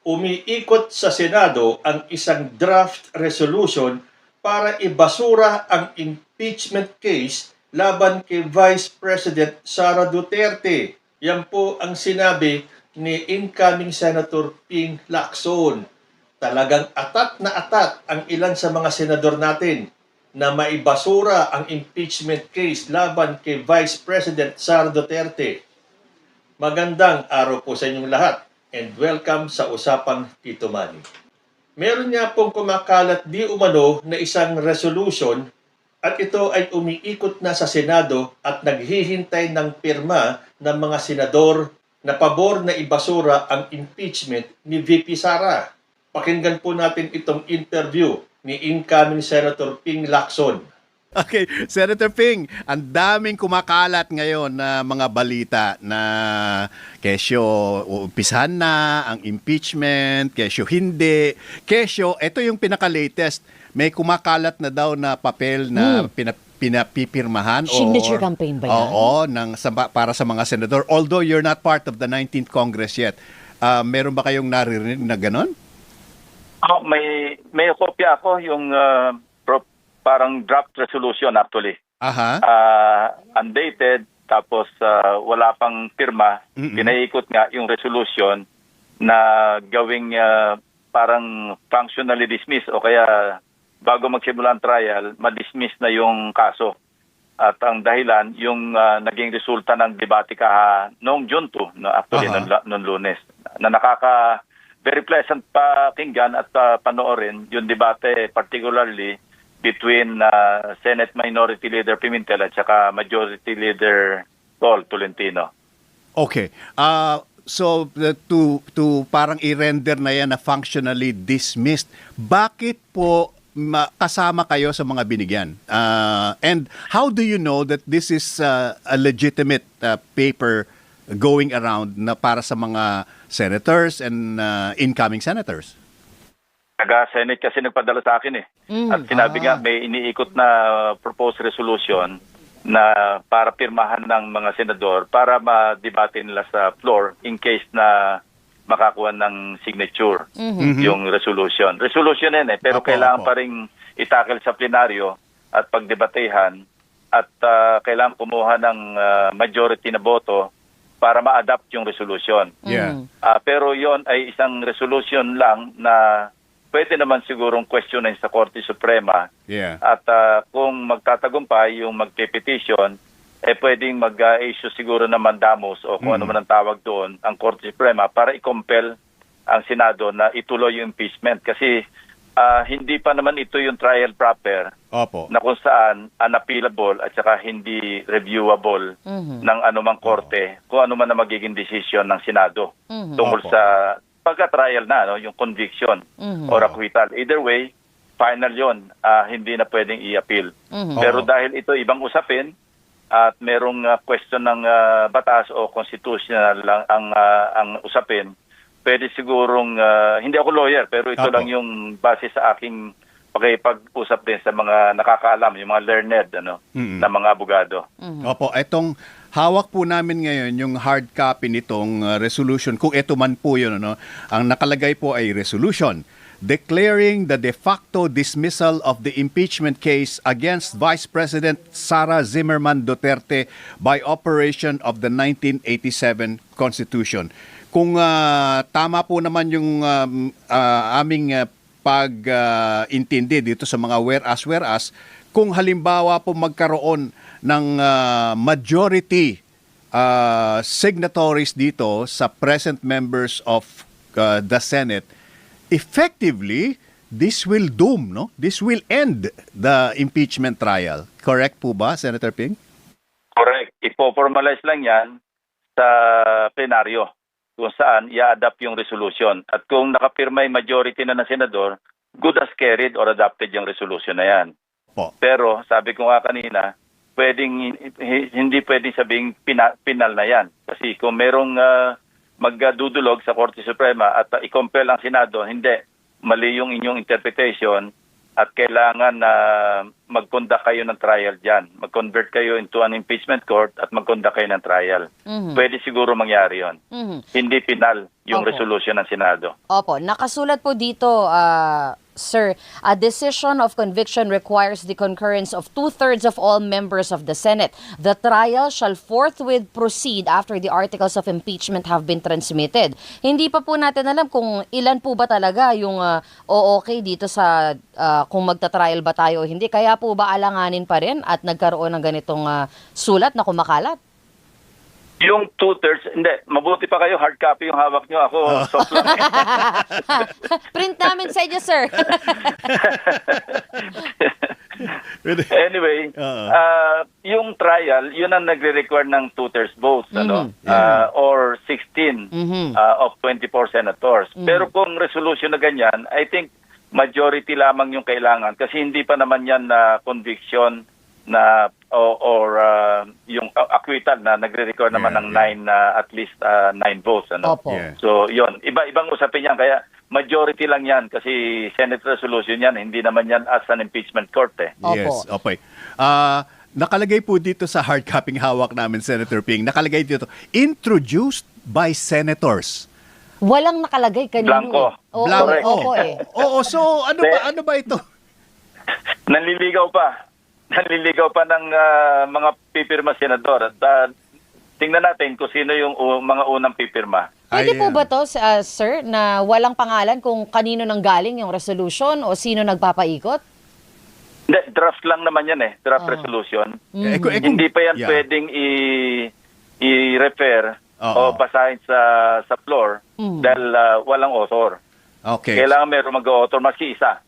Umiikot sa Senado ang isang draft resolution para ibasura ang impeachment case laban kay Vice President Sara Duterte. Yan po ang sinabi ni incoming Senator Ping Lacson. Talagang atat na atat ang ilan sa mga senador natin na maibasura ang impeachment case laban kay Vice President Sara Duterte. Magandang araw po sa inyong lahat and welcome sa Usapang Tito Manny. Meron nga pong kumakalat di umano na isang resolution at ito ay umiikot na sa Senado at naghihintay ng pirma ng mga senador na pabor na ibasura ang impeachment ni VP Sara. Pakinggan po natin itong interview ni incoming Senator Ping Lacson. Okay, Senator Ping, ang daming kumakalat ngayon na mga balita na kesyo umpisahan na ang impeachment, kesyo hindi. Kesyo, ito yung pinaka-latest. May kumakalat na daw na papel na pinapipirmahan. Signature campaign ba yan? Oo, para sa mga senador. Although you're not part of the 19th Congress yet. Meron ba kayong naririnig na ganon? Oh, may kopya ako yung parang draft resolution actually. Aha. Undated, tapos wala pang pirma. Pinaikot nga yung resolution na gawing parang functionally dismiss o kaya bago magsimula ang trial, ma-dismiss na yung kaso. At ang dahilan, yung naging resulta ng debate noong June 2, no, actually noong Lunes, na very pleasant pakinggan at panoorin yung debate particularly between Senate Minority Leader Pimentel at saka Majority Leader Tol Tolentino. Okay. So to parang i-render na yan na functionally dismissed, bakit po kasama kayo sa mga binigyan? And how do you know that this is a legitimate paper going around na para sa mga senators and incoming senators? Taga-Senate kasi nagpadala sa akin eh. At sinabi nga may iniikot na proposed resolution na para pirmahan ng mga senador para ma-debate nila sa floor in case na makakuha ng signature yung resolution. Resolution yan eh, pero kailangan pa rin itakil sa plenaryo at pagdebatehan at kailangan kumuha ng majority na boto para ma-adapt yung resolution. Yeah. Pero yon ay isang resolution lang na pwede naman sigurong questionin sa Korte Suprema. Yeah. At kung magtatagumpay yung magpe-petition, pwedeng mag-issue siguro ng mandamus o kung ano man ang tawag doon ang Korte Suprema para i-compel ang Senado na ituloy yung impeachment. Kasi hindi pa naman ito yung trial proper. Opo. Na kung saan unappealable at saka hindi reviewable ng anumang korte kung ano man na magiging decision ng Senado tungkol Opo. sa pagka-trial na, no, yung conviction or acquittal. Either way, final yon, hindi na pwedeng i-appeal. Pero dahil ito ibang usapin at merong question ng batas o constitutional lang ang usapin, pwede sigurong, hindi ako lawyer, pero ito Opo. lang yung base sa aking pag-usap din sa mga nakakaalam, yung mga learned na mga abogado. Opo, etong hawak po namin ngayon yung hard copy nitong resolution. Kung ito man po yun, ang nakalagay po ay resolution declaring the de facto dismissal of the impeachment case against Vice President Sara Zimmerman Duterte by operation of the 1987 Constitution. Kung tama po naman yung aming pag-intindi dito sa mga whereas, kung halimbawa po magkaroon ng majority signatories dito sa present members of the Senate, effectively, this will doom, no? This will end the impeachment trial. Correct po ba, Senator Ping? Correct. Ipo-formalize lang yan sa plenaryo kung saan i-adapt yung resolution. At kung nakapirma yung majority na ng senador, good as carried or adopted yung resolution na yan. Po. Pero sabi ko nga kanina, hindi pwedeng sabing pinal na yan. Kasi kung merong magdudulog sa Korte Suprema at i-compel ang Senado, hindi, mali yung inyong interpretation at kailangan na mag-conduct kayo ng trial dyan. Mag-convert kayo into an impeachment court at mag-conduct kayo ng trial. Pwede siguro mangyari yon. Hindi penal yung Opo. resolution ng Senado. Opo, nakasulat po dito, sir, a decision of conviction requires the concurrence of 2/3 of all members of the Senate. The trial shall forthwith proceed after the articles of impeachment have been transmitted. Hindi pa po natin alam kung ilan po ba talaga yung okay dito sa kung magta-trial ba tayo o hindi. Kaya po ba alanganin pa rin at nagkaroon ng ganitong sulat na kumakalat? Yung 2/3, hindi, mabuti pa kayo, hard copy yung hawak nyo. Ako, soft lang. Print namin sa inyo, sir. Anyway, yung trial, yun ang nagre-require ng 2/3 votes, or 16 of 24 senators. Pero kung resolution na ganyan, I think majority lamang yung kailangan kasi hindi pa naman yan na conviction na or yung acquittal na nagre-require naman ng 9 at least 9 votes, Opo. Yeah. So yon, ibang usapin yan, kaya majority lang yan kasi Senate resolution yan, hindi naman yan as an impeachment court Opo. Yes, okay. Nakalagay po dito sa hard copy hawak namin, Senator Ping, nakalagay dito, introduced by senators. Walang nakalagay kanino. Blanco. Oo, Correct. opo eh. Oo, so ano ba ito? Nanliligaw pa ng mga pipirma senador at tingnan natin kung sino yung mga unang pipirma. Pwede po Ayan. ba to, sir, na walang pangalan kung kanino nang galing yung resolution o sino nagpapaikot? Hindi, draft lang naman yan draft resolution. Hindi pa yan pwedeng i-refer o basahin sa floor dahil walang author. Okay. Kailangan meron mag-author maski isa.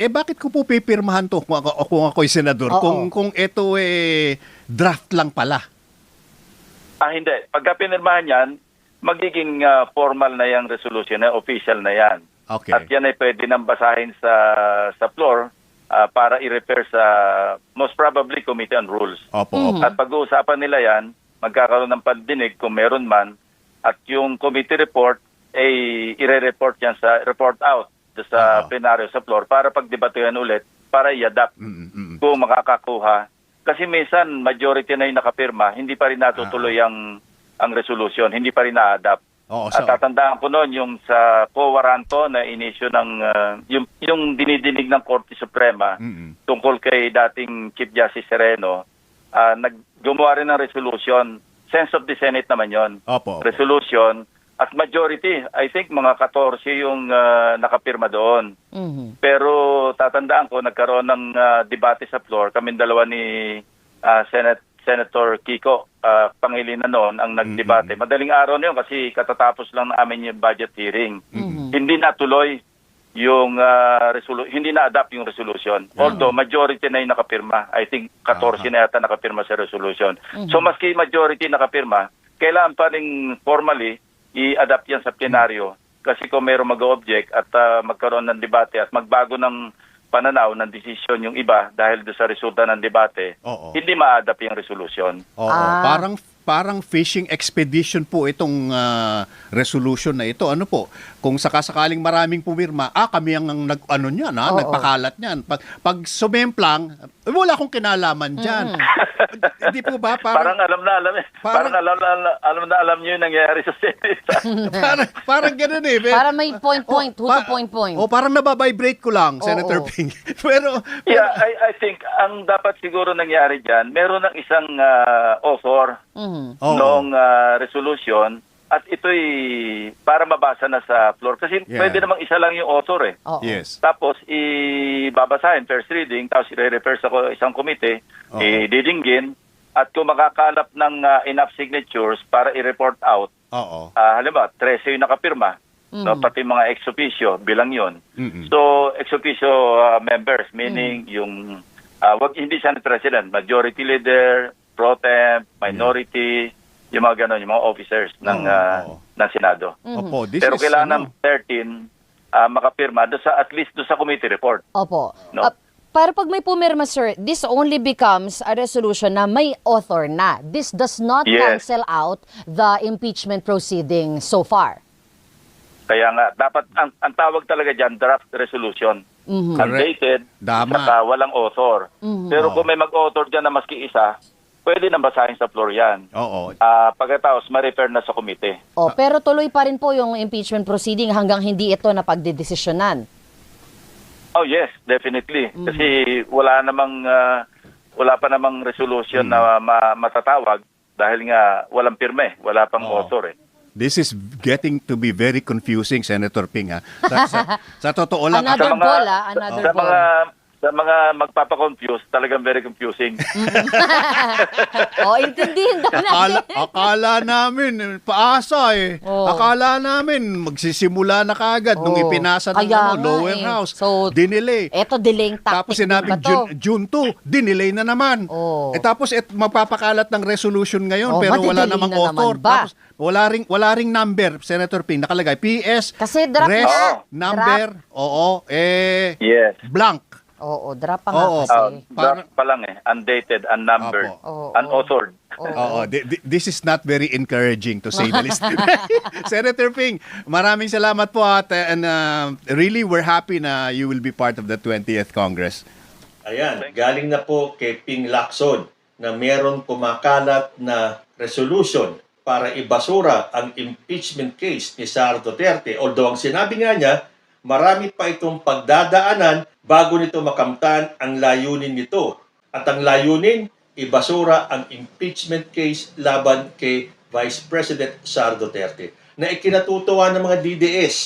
Bakit ko po pipirmahan to kung ako'y senador Oo. kung ito draft lang pala? Hindi. Pagka pinirmahan yan, magiging formal na yung resolution na official na yan. Okay. At yan ay pwede nang basahin sa floor para i-refer sa most probably Committee on Rules. Opo. At pag-uusapan nila yan, magkakaroon ng pandinig kung meron man at yung committee report ay i-report yan sa report out sa plenaryo sa floor para pagdebatehan ulit para i-adapt kung makakakuha. Kasi minsan majority na yung nakapirma, hindi pa rin natutuloy ang resolution, hindi pa rin na-adapt. At tatandaan ko noon yung sa co-waranto na inisyu ng yung dinidinig ng Korte Suprema tungkol kay dating Chief Justice Sereno, gumawa rin ng resolution. Sense of the Senate naman yon. Resolution. At majority, I think mga 14 yung nakapirma doon. Pero tatandaan ko, nagkaroon ng debate sa floor. Kaming dalawa ni Senator Kiko Pangilinan noon ang nagdebate. Madaling araw na yun kasi katatapos lang namin yung budget hearing. Hindi natuloy yung hindi na-adapt yung resolution. Although majority na yung nakapirma. I think 14 na yata nakapirma sa resolution. So maski majority nakapirma, kailangan pa rin formally i-adapt yan sa plenaryo kasi kung mayroong mag-object at magkaroon ng debate at magbago ng pananaw ng desisyon yung iba dahil doon sa resulta ng debate, hindi ma-adapt yung resolution. Parang fishing expedition po itong resolution na ito. Ano po? Kung sakasakaling maraming pumirma, kami ang nagpakalat niyan. Pag sumemplang, wala akong kinalaman diyan. Hindi po ba? Parang alam na alam eh. Parang alam niyo yung nangyayari sa Senate. parang ganoon eh. Para may point, who to point. Parang nababibrate ko lang, Senator Ping. Pero yeah, I think ang dapat siguro nangyari diyan, meron ng isang author noong resolution at ito'y para mabasa na sa floor. Kasi pwede namang isa lang yung author eh. Yes. Tapos ibabasahin, first reading, tapos i-refer sa isang komite, didinggin, at kung makakalap ng enough signatures para i-report out, halimbawa, 13 yung nakapirma, no, pati mga ex officio, bilang yun. So, ex officio members, meaning yung, hindi Senate President, majority leader, pro temp, minority, yung mga ganon, yung mga officers ng Senado. Pero kailangan ng 13 makapirma doon sa, at least doon sa committee report. Opo. No? Para pag may pumirma, sir, this only becomes a resolution na may author na. This does not cancel out the impeachment proceeding so far. Kaya nga, dapat, ang tawag talaga dyan, draft resolution. undated, Tama. saka walang author. Pero kung may mag-author dyan na maski isa, pwede nang basahin sa floor yan. Oo. Pagkatapos, ma-refer na sa komite. Pero tuloy pa rin po yung impeachment proceeding hanggang hindi ito na pagdedesisyonan. Oh yes, definitely. Kasi wala pa namang resolution na matatawag dahil nga walang pirme, wala pang author eh. This is getting to be very confusing, Senator Ping. Ha? Sa totoo lang, Another ball, another sa ball. sa mga magpapakonfuse, talagang very confusing. Intindihin daw natin. akala namin, paasa eh. Oo. Akala namin, magsisimula na kaagad nung Oo. ipinasa ng Kaya nga lower eh. house. So, Dinelay. Eto, delaying Tapos tactic sinabing ba to? June 2, dinelay na naman. Oo. Tapos magpapakalat ng resolution ngayon pero wala madidelay namang na naman author. ba? Tapos wala ring number, Senator Ping, nakalagay PS, Kasi draft res, na. number, Yes. blank. Oo, drop pa nga Oo. kasi. Draft pa lang eh. Undated, unnumbered, Opo. Oo. unauthored. This is not very encouraging to say the least. Senator Ping, maraming salamat po at and really we're happy na you will be part of the 20th Congress. Ayan, galing na po kay Ping Lacson na meron kumakalat na resolution para ibasura ang impeachment case ni Sara Duterte. Although ang sinabi nga niya, marami pa itong pagdadaanan bago nito makamtan ang layunin nito. At ang layunin, ibasura ang impeachment case laban kay Vice President Sara Duterte. Na ikinatutuwa ng mga DDS.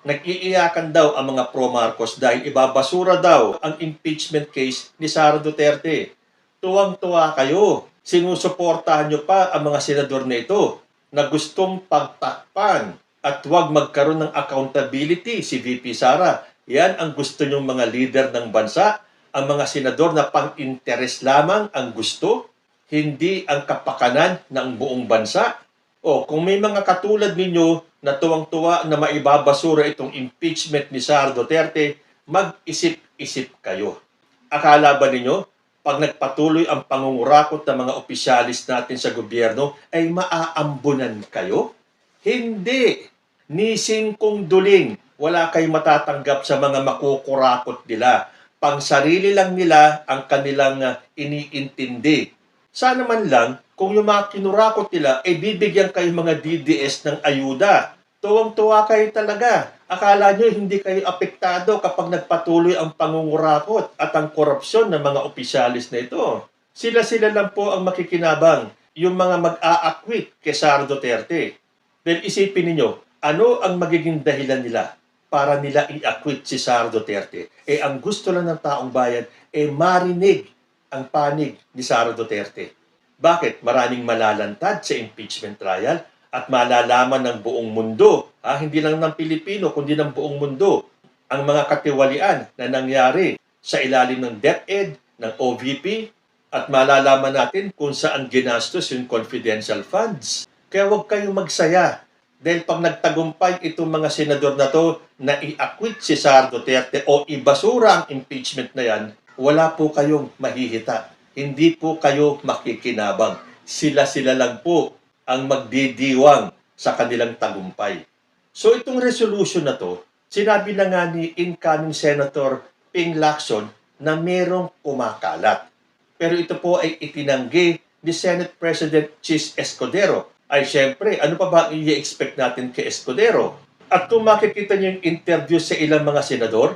Nag-iiyakan daw ang mga pro-Marcos dahil ibabasura daw ang impeachment case ni Sara Duterte. Tuwang-tuwa kayo. Sinusuportahan nyo pa ang mga senador na ito na gustong pagtakpan at huwag magkaroon ng accountability si VP Sara. Yan ang gusto nyong mga leader ng bansa. Ang mga senador na pang-interes lamang ang gusto, hindi ang kapakanan ng buong bansa. O kung may mga katulad ninyo na tuwang-tuwa na maibabasura itong impeachment ni Sara Duterte, mag-isip-isip kayo. Akala ba ninyo, pag nagpatuloy ang pangungurakot ng mga opisyalis natin sa gobyerno, ay maaambunan kayo? Hindi. Ni singkong duling, wala kayong matatanggap sa mga makukurakot nila. Pangsarili lang nila ang kanilang iniintindi. Sana man lang, kung yung mga kinurakot nila, ay bibigyan kayo mga DDS ng ayuda. Tuwang-tuwa kayo talaga. Akala nyo hindi kayo apektado kapag nagpatuloy ang pangungurakot at ang korupsyon ng mga opisyalis na ito. Sila-sila lang po ang makikinabang, yung mga mag-a-acquit kay Sara Duterte. Dahil isipin ninyo, ano ang magiging dahilan nila para nila i-acquit si Sara Duterte? Ang gusto lang ng taong bayan marinig ang panig ni Sara Duterte. Bakit? Maraming malalantad sa impeachment trial at malalaman ng buong mundo, hindi lang ng Pilipino, kundi ng buong mundo, ang mga katiwalian na nangyari sa ilalim ng DepEd, ng OVP, at malalaman natin kung saan ginastos yung confidential funds. Kaya huwag kayong magsaya. Dahil pag nagtagumpay itong mga senador na to na i-acquit si Sara Duterte o ibasura ang impeachment na yan, wala po kayong mahihita. Hindi po kayo makikinabang. Sila-sila lang po ang magdidiwang sa kanilang tagumpay. So itong resolution na to, sinabi na nga ni incoming Senator Ping Lacson na merong kumakalat. Pero ito po ay itinanggi ni Senate President Chis Escudero. Ay syempre, ano pa ba ang i-expect natin kay Escudero? At kung makikita niyo yung interview sa ilang mga senador,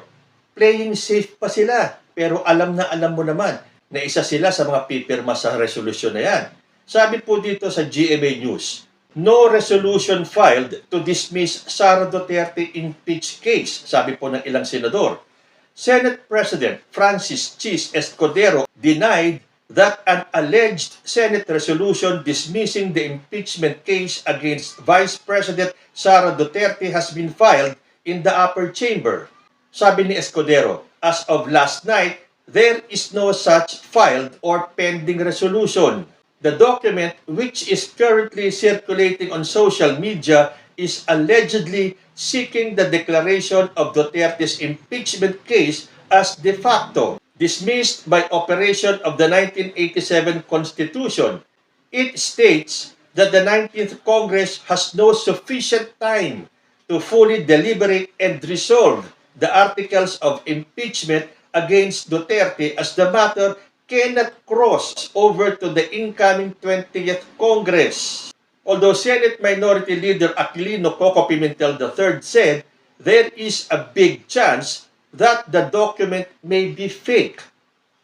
playing safe pa sila. Pero alam mo naman na isa sila sa mga pipirma sa resolution na yan. Sabi po dito sa GMA News, no resolution filed to dismiss Sara Duterte impeach case, sabi po ng ilang senador. Senate President Francis Chis Escudero denied that an alleged Senate resolution dismissing the impeachment case against Vice President Sara Duterte has been filed in the upper chamber. Sabi ni Escudero, as of last night, there is no such filed or pending resolution. The document, which is currently circulating on social media, is allegedly seeking the declaration of Duterte's impeachment case as de facto, dismissed by operation of the 1987 Constitution. It states that the 19th Congress has no sufficient time to fully deliberate and resolve the articles of impeachment against Duterte as the matter cannot cross over to the incoming 20th Congress. Although Senate Minority Leader Aquilino Coco Pimentel III said there is a big chance that the document may be fake.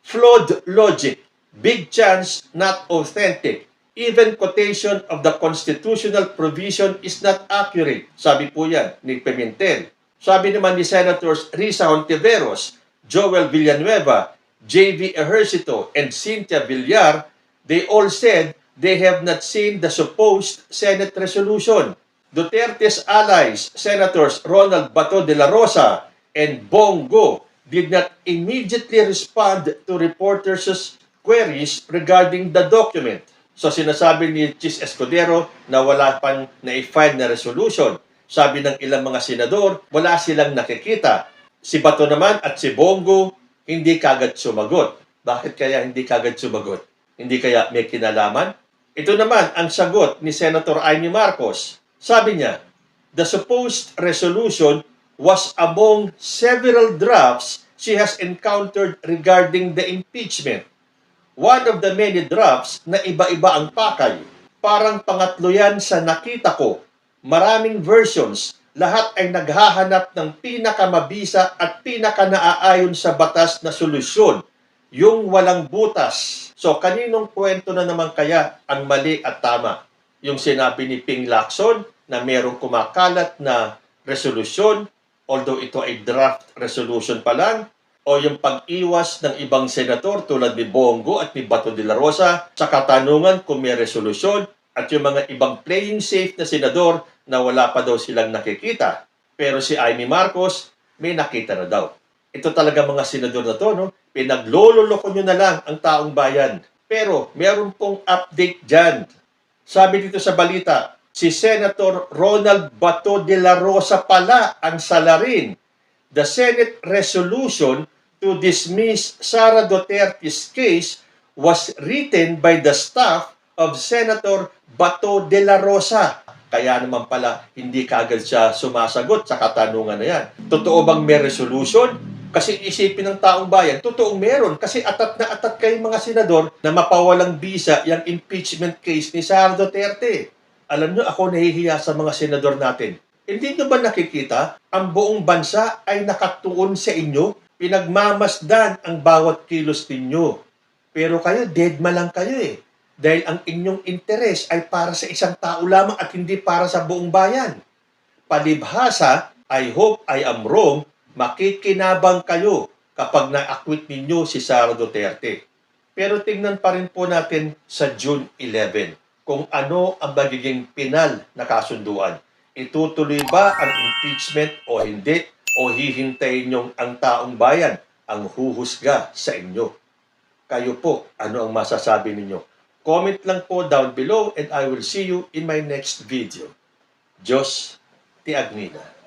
Flawed logic, big chance not authentic. Even quotation of the constitutional provision is not accurate. Sabi po yan ni Pimentel. Sabi naman ni Senators Risa Hontiveros, Joel Villanueva, J.V. Ejercito, and Cynthia Villar, they all said they have not seen the supposed Senate resolution. Duterte's allies, Senators Ronald Bato de la Rosa and Bongo, did not immediately respond to reporters' queries regarding the document. So sinasabi ni Chis Escudero na wala pang na-file na resolution. Sabi ng ilang mga senador, wala silang nakikita. Si Bato naman at si Bongo, hindi kagad sumagot. Bakit kaya hindi kagad sumagot? Hindi kaya may kinalaman? Ito naman ang sagot ni Senator Amy Marcos. Sabi niya, the supposed resolution was among several drafts she has encountered regarding the impeachment. One of the many drafts na iba-iba ang pakay. Parang pangatlo yan sa nakita ko. Maraming versions. Lahat ay naghahanap ng pinakamabisa at pinaka-naaayon sa batas na solusyon. Yung walang butas. So, kaninong kwento na naman kaya ang mali at tama? Yung sinabi ni Ping Lacson na merong kumakalat na resolusyon, although ito ay draft resolution pa lang, o yung pag-iwas ng ibang senator tulad ni Bongo at ni Bato de la Rosa sa katanungan kung may resolusyon, at yung mga ibang playing safe na senador na wala pa daw silang nakikita. Pero si Amy Marcos, may nakita na daw. Ito talaga mga senador na to, no? Pinaglololoko nyo na lang ang taong bayan. Pero meron pong update dyan. Sabi dito sa balita, si Senator Ronald Bato de la Rosa pala ang salarin. The Senate resolution to dismiss Sara Duterte's case was written by the staff of Senator Bato de la Rosa. Kaya naman pala, hindi kagad siya sumasagot sa katanungan na yan. Totoo bang may resolution? Kasi isipin ng taong bayan, totoong meron. Kasi atat na atat kayong mga senador na mapawalang bisa yung impeachment case ni Sara Duterte. Alam nyo, ako nahihiya sa mga senador natin. Hindi nyo ba nakikita, ang buong bansa ay nakatuon sa inyo, pinagmamasdan ang bawat kilos ninyo. Pero kayo, deadma lang kayo eh. Dahil ang inyong interes ay para sa isang tao lamang at hindi para sa buong bayan. Palibhasa, I hope I am wrong, makikinabang kayo kapag na-acquit ninyo si Sara Duterte. Pero tingnan pa rin po natin sa June 11 kung ano ang magiging pinal na kasunduan. Itutuloy ba ang impeachment o hindi? O hihintayin niyong ang taong bayan ang huhusga sa inyo? Kayo po, ano ang masasabi ninyo? Comment lang po down below and I will see you in my next video. Diyos ti Agnina.